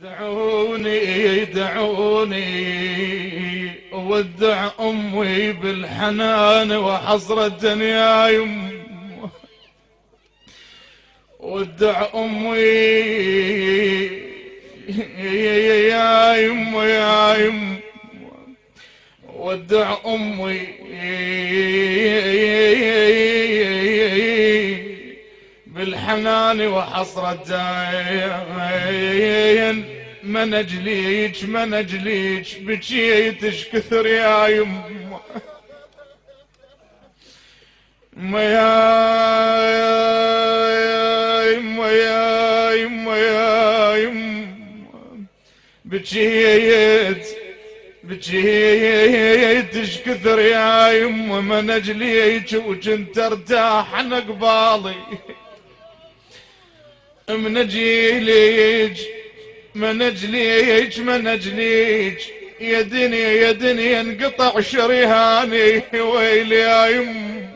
دعوني دعوني ودع أمي بالحنان وحسرة يا يم، ودع أمي يا يم يا يم، ودع أمي بالحنان وحسرة من أجليك من أجليك بجيتش كثر يا يم، يا يم يا يم يا يم، بجيتش كثر يا يم من أجليك وكنت ارتاح عن قبالي، من أجليك من أجليك من أجليك يا دنيا يا دنيا انقطع شريهاني ويلي يا يم،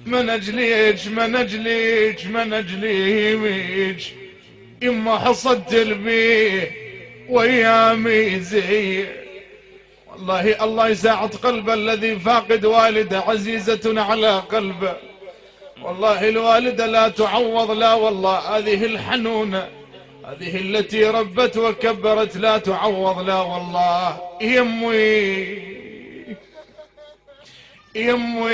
من أجليك من أجليك من أجليك يما حصدت البيه وأيامي زي والله. الله يساعد قلبه الذي فاقد والده عزيزة على قلبه، والله الوالدة لا تعوض، لا والله هذه الحنونة هذه التي ربت وكبرت لا تعوض، لا والله. يمي يمي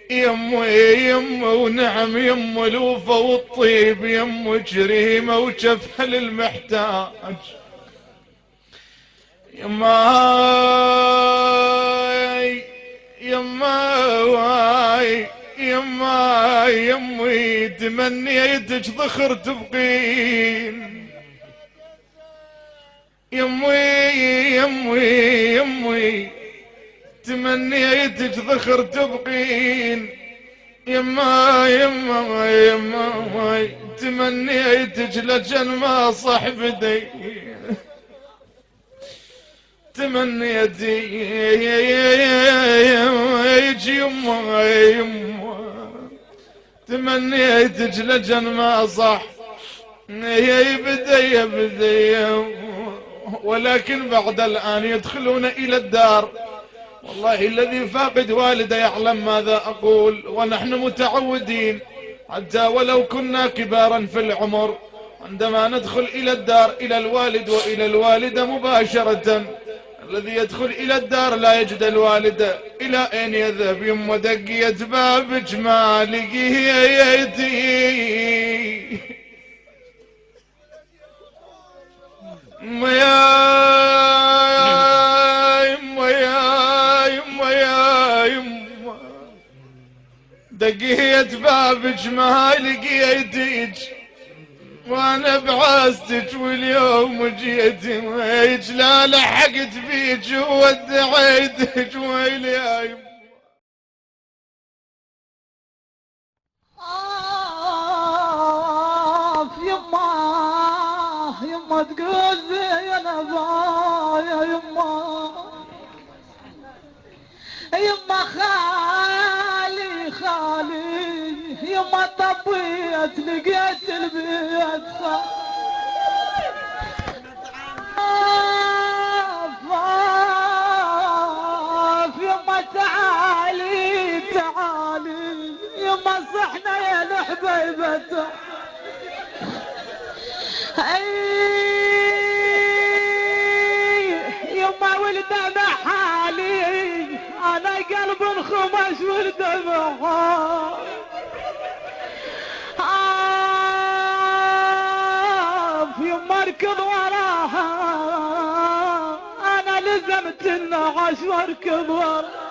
يمي يمي ونعم يم الوفا والطيب، يم كريمة وشفها للمحتاج، يماي يماي يماي يمي تمنيتك ذخر تبقين، يمي يمي يمي تمنيتك ذخر تبقين، يما يما يما تمنيتك لجن ما صحبتي، تمنيتي يما يما تمنيتك لجن ما صح بدي بدي، ولكن بعد الآن يدخلون إلى الدار. والله الذي فاقد والده يعلم ماذا أقول، ونحن متعودين حتى ولو كنا كبارا في العمر عندما ندخل إلى الدار إلى الوالد وإلى الوالدة مباشرة، الذي يدخل إلى الدار لا يجد الوالدة إلى أين يذهب؟ يم دقيت بابك ما لقيتي، دقيت بابك ما لقيتك وانا بعاستك واليوم جيتك لا لحقت بيك وودعيتك ويلي يا يم. يما يما تقول زين ابايا يما، يما خالي خالي يما طبيت لقيت البيت خاف، يما تعالي تعالي يما صحنا يا الحبيبة، يما ولدنا حالي انا قلب انخمش والدمع، يما اركض وراها انا لزمت النعش واركض وراها.